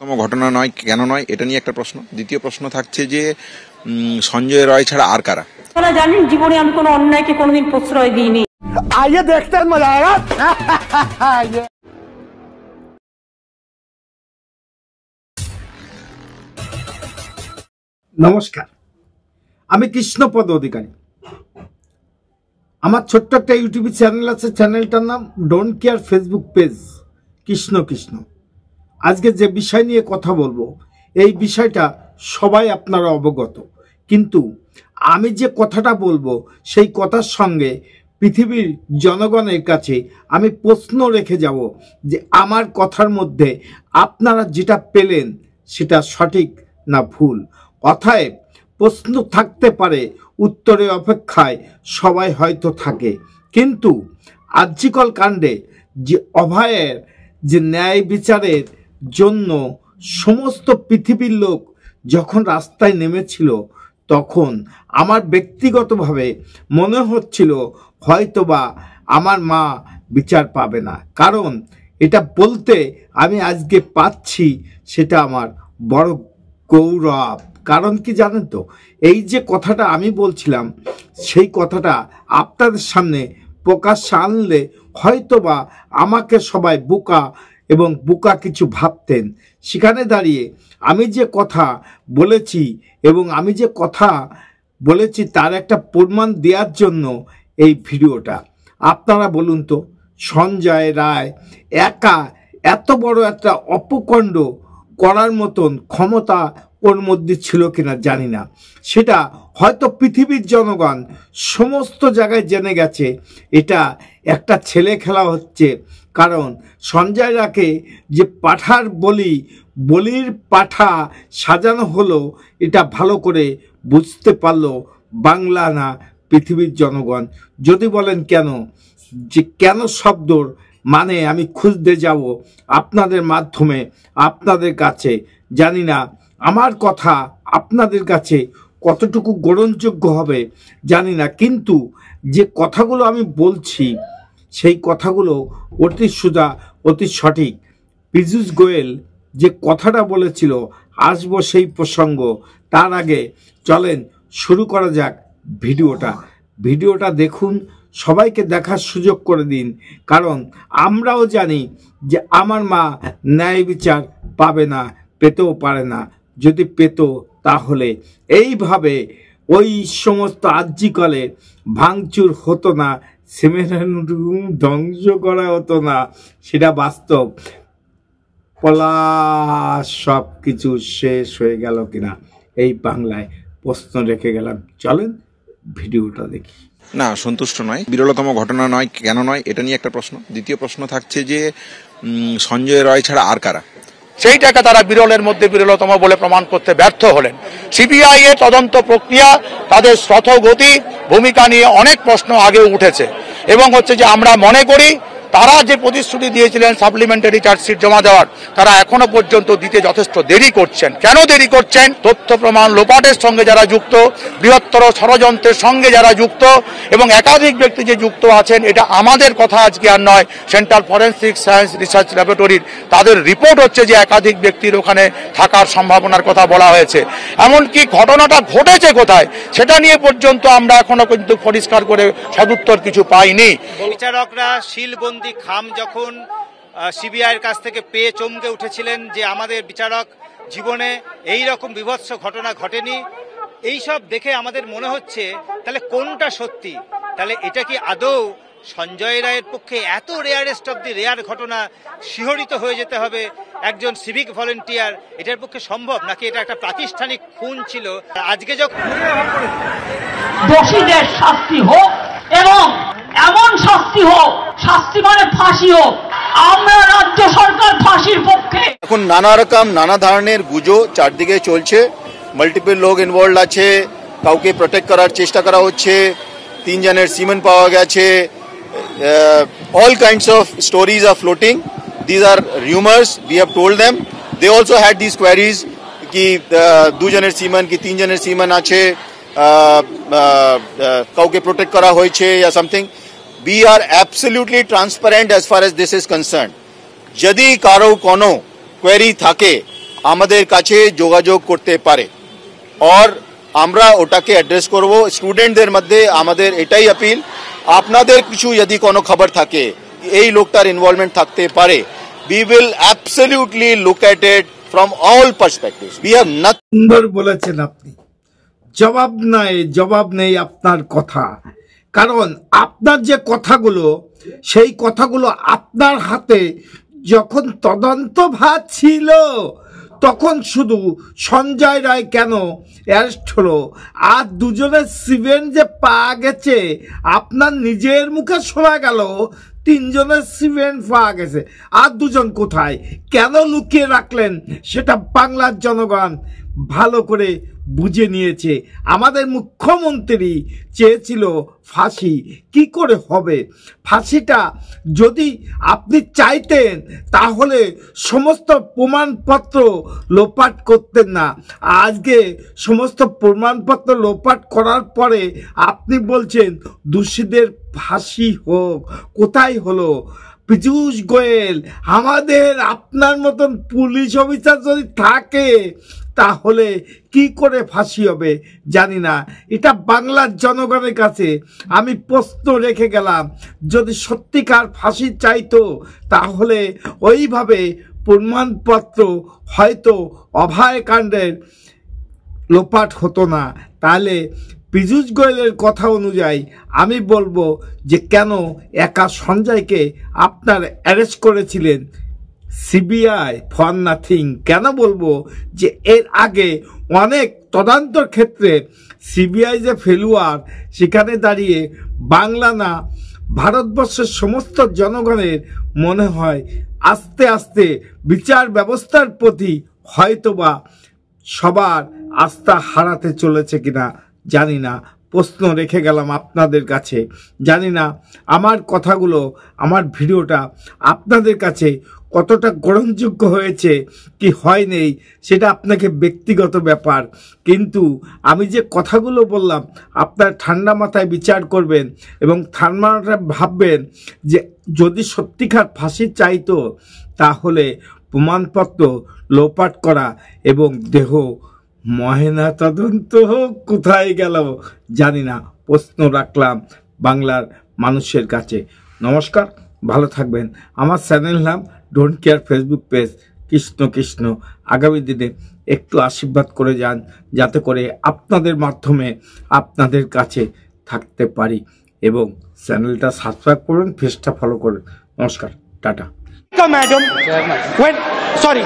ঘটনা নয়, কেন নয়, এটা নিয়ে একটা প্রশ্ন। দ্বিতীয় প্রশ্ন থাকছে যে সঞ্জয় রায় ছাড়া আর কারা? আপনারা জানেন জীবনে আমি কোনো অন্যায়কে কোনোদিন প্রশ্রয় দিইনি। आइए देखते हैं, मजा आएगा। নমস্কার, আমি কৃষ্ণপদ অধিকারী। আমার ছোট্ট একটা ইউটিউব চ্যানেল আছে, চ্যানেলটার নাম don't care, Facebook page Krishna Krishna. আজকে যে বিষয় নিয়ে কথা বলবো, এই বিষয়টা সবাই আপনারা অবগত, কিন্তু আমি যে কথাটা বলবো সেই কথার সঙ্গে পৃথিবীর জনগণের কাছে আমি প্রশ্ন রেখে যাব যে আমার কথার মধ্যে আপনারা যেটা পেলেন সেটা সঠিক না ভুল। কথায় প্রশ্ন থাকতে পারে, উত্তরের অপেক্ষায় সবাই হয়তো থাকে, কিন্তু আর্যিকর কাণ্ডে যে অভয়ের যে ন্যায় বিচারের জন্য সমস্ত পৃথিবীর লোক যখন রাস্তায় নেমেছিল, তখন আমার ব্যক্তিগতভাবে মনে হচ্ছিল হয়তোবা আমার মা বিচার পাবে না। কারণ এটা বলতে আমি আজকে পাচ্ছি, সেটা আমার বড় গৌরব। কারণ কি জানেন তো, এই যে কথাটা আমি বলছিলাম সেই কথাটা আপনাদের সামনে প্রকাশ্যে আনলে হয়তোবা আমাকে সবাই বোকা এবং বোকা কিছু ভাবতেন। সেখানে দাঁড়িয়ে আমি যে কথা বলেছি এবং আমি যে কথা বলেছি তার একটা প্রমাণ দেওয়ার জন্য এই ভিডিওটা। আপনারা বলুন তো, সঞ্জয় রায় একা এত বড় একটা অপকণ্ড করার মতন ক্ষমতা ওর মধ্যে ছিল কিনা জানি না। সেটা হয়তো পৃথিবীর জনগণ সমস্ত জায়গায় জেনে গেছে এটা একটা ছেলে খেলা হচ্ছে। কারণ সঞ্জয় রায়কে যে পাঠার বলির পাঠা সাজানো হলো, এটা ভালো করে বুঝতে পারলো বাংলা না পৃথিবীর জনগণ। যদি বলেন কেন, যে কেন শব্দর মানে আমি খুঁজতে যাব আপনাদের মাধ্যমে আপনাদের কাছে। জানি না আমার কথা আপনাদের কাছে কতটুকু গ্রহণযোগ্য হবে জানি না, কিন্তু যে কথাগুলো আমি বলছি সেই কথাগুলো অতি সোজা, অতি সঠিক। পীযূষ গোয়েল যে কথাটা বলেছিল, আসবো সেই প্রসঙ্গ। তার আগে চলেন শুরু করা যাক ভিডিওটা দেখুন, সবাইকে দেখার সুযোগ করে দিন। কারণ আমরাও জানি যে আমার মা ন্যায় বিচার পাবে না, পেতেও পারে না। যদি পেত তাহলে এইভাবে ওই সমস্ত আর্যিকলে ভাঙচুর হতো না, সিমেন্ট ধ্বংস করা হতো না। সেটা বাস্তব। পলাশ সব কিছু শেষ হয়ে গেল কিনা এই বাংলায় প্রশ্ন রেখে গেলাম। চলেন ভিডিওটা দেখি। না, সন্তুষ্ট নয়, বিরলতম ঘটনা নয়, কেন নয়, এটা নিয়ে একটা প্রশ্ন। দ্বিতীয় প্রশ্ন থাকছে যে সঞ্জয় রায় ছাড়া আর কারা? সেইটাকে তারা বিরলের মধ্যে বিরলতম বলে প্রমাণ করতে ব্যর্থ হলেন। সিবিআই এর তদন্ত প্রক্রিয়া, তাদের স্রথগতি ভূমিকা নিয়ে অনেক প্রশ্ন আগেও উঠেছে এবং হচ্ছে যে আমরা মনে করি তারা যে প্রতিশ্রুতি দিয়েছিলেন সাপ্লিমেন্টারি চার্জশিট জমা দেওয়ার, তারা এখনো পর্যন্ত দিতে যথেষ্ট দেরি করছেন। কেন দেরি করছেন? তথ্য প্রমাণ লোপাটের সঙ্গে যারা যুক্ত, বৃহত্তর ষড়যন্ত্রের সঙ্গে যারা যুক্ত এবং একাধিক ব্যক্তি যে যুক্ত আছেন, এটা আমাদের কথা আজকে আর নয়। সেন্ট্রাল ফরেন্সিক সায়েন্স রিসার্চ ল্যাবরেটরির তাদের রিপোর্ট হচ্ছে যে একাধিক ব্যক্তির ওখানে থাকার সম্ভাবনার কথা বলা হয়েছে। এমনকি ঘটনাটা ঘটেছে কোথায় সেটা নিয়ে পর্যন্ত আমরা এখনো কিন্তু পরিষ্কার করে সদুত্তর কিছু পাইনি। বিচারকরা শিলবন্দি খাম যখন সিবিআইয়ের কাছ থেকে পেয়ে চমকে উঠেছিলেন যে আমাদের বিচারক জীবনে এই রকম বিভৎস ঘটনা ঘটেনি, এইসব দেখে আমাদের মনে হচ্ছে তাহলে কোনটা সত্যি? তাহলে এটা কি আদৌ সঞ্জয় রায়ের পক্ষে এত রেয়ারেস্ট অব দি রেয়ার ঘটনা শিহরিত হয়ে যেতে হবে একজন সিভিক ভলেন্টিয়ার, এটার পক্ষে সম্ভব? নাকি এটা একটা প্রাতিষ্ঠানিক খুন ছিল? আজকে যখন দোষীদের শাস্তি হোক এবং এমন শাস্তি হোক, শাস্তি মানে ফাঁসি হোক। আমরা রাজ্য সরকার ফাঁসির পক্ষে। এখন নানা ধরনের গুজো চারদিকে চলছে, মাল্টিপল লোক ইনভলভ আছে, কাউকে প্রোটেক্ট করার চেষ্টা করা হচ্ছে, 3 জনের সিমেন্ট পাওয়া গেছে, all kinds of stories are floating. These are rumors, we have told them. They also had these queries ki 2 জনের সিমেন্ট কি 3 জনের সিমেন্ট আছে, কাউকে প্রোটেক্ট করা হয়েছে या something. We are absolutely transparent as far as this is concerned. যদি কারো কোনো কোয়েরি থাকে আমাদের কাছে যোগাযোগ করতে পারে আর আমরা ওটাকে অ্যাড্রেস করব। স্টুডেন্টদের মধ্যে আমাদের এটাই আপিল, আপনাদের কিছু যদি কোনো খবর থাকে এই লোকটার ইনভলভমেন্ট থাকতে পারে, we will absolutely look at it from all perspectives. We have nothing. সুন্দর বলেছেন আপনি, জবাব নেই আপনার কথা, কারণ আপনার যে কথাগুলো সেই কথাগুলো আপনার হাতে যখন তদন্ত ভার ছিল তখন শুধু সঞ্জয় রায় কেন অ্যারেস্ট হলো, আর দুজনের সিভেন যে পাওয়া গেছে আপনার নিজের মুখে শোনা গেল, 3 জনের সিভেন পাওয়া গেছে, আর 2 জন কোথায়, কেন লুকিয়ে রাখলেন সেটা বাংলার জনগণ ভালো করে বুঝে নিয়েছে। আমাদের মুখ্যমন্ত্রী চেয়েছিল ফাঁসি, কি করে হবে ফাঁসিটা? যদি আপনি চাইতেন তাহলে সমস্ত প্রমাণপত্র লোপাট করতেন না। আজকে সমস্ত প্রমাণপত্র লোপাট করার পরে আপনি বলছেন দোষীদের ফাঁসি হোক, কোথায় হলো? পীযূষ গোয়েল, আমাদের আপনার মতন পুলিশ অফিসার যদি থাকে তাহলে কি করে ফাঁসি হবে জানি না। এটা বাংলার জনগণের কাছে আমি প্রশ্ন রেখে গেলাম, যদি সত্যিকার ফাঁসি চাইতো তাহলে ওইভাবে প্রমাণপত্র হয়তো অভয়কাণ্ডের লোপাট হতো না। তাহলে পীযূষ গোয়েলের কথা অনুযায়ী আমি বলবো যে কেন একা সঞ্জয়কে আপনার অ্যারেস্ট করেছিলেন সিবিআই ফর নাথিং? কেন বলবো যে এর আগে অনেক তদন্তর ক্ষেত্রে সিবিআই যে ফেলুয়ার, সেখানে দাঁড়িয়ে বাংলা না ভারতবর্ষের সমস্ত জনগণের মনে হয় আস্তে আস্তে বিচার ব্যবস্থার প্রতি হয়তোবা সবার আস্থা হারাতে চলেছে কিনা জানি না। প্রশ্ন রেখে গেলাম আপনাদের কাছে। জানি না আমার কথাগুলো, আমার ভিডিওটা আপনাদের কাছে কতটা গ্রহণযোগ্য হয়েছে কি হয়নি সেটা আপনাকে ব্যক্তিগত ব্যাপার, কিন্তু আমি যে কথাগুলো বললাম আপনার ঠান্ডা মাথায় বিচার করবেন এবং ঠান্ডা মাথায় ভাববেন যে যদি সত্যিকার ফাঁসি চাইতো তাহলে প্রমাণপত্র লোপাট করা এবং দেহ ময়না তদন্ত কোথায় গেল জানি না। প্রশ্ন রাখলাম বাংলার মানুষের কাছে। নমস্কার, ভালো থাকবেন। আমার চ্যানেল নাম don't care Facebook page Krishna Krishna. আগামী দিনে একটু আশীর্বাদ করে যান যাতে করে আপনাদের মাধ্যমে আপনাদের কাছে থাকতে পারি, এবং চ্যানেলটা সাবস্ক্রাইব করুন, পেজটা ফলো করুন। নমস্কার, টাটা। Madam, when sorry.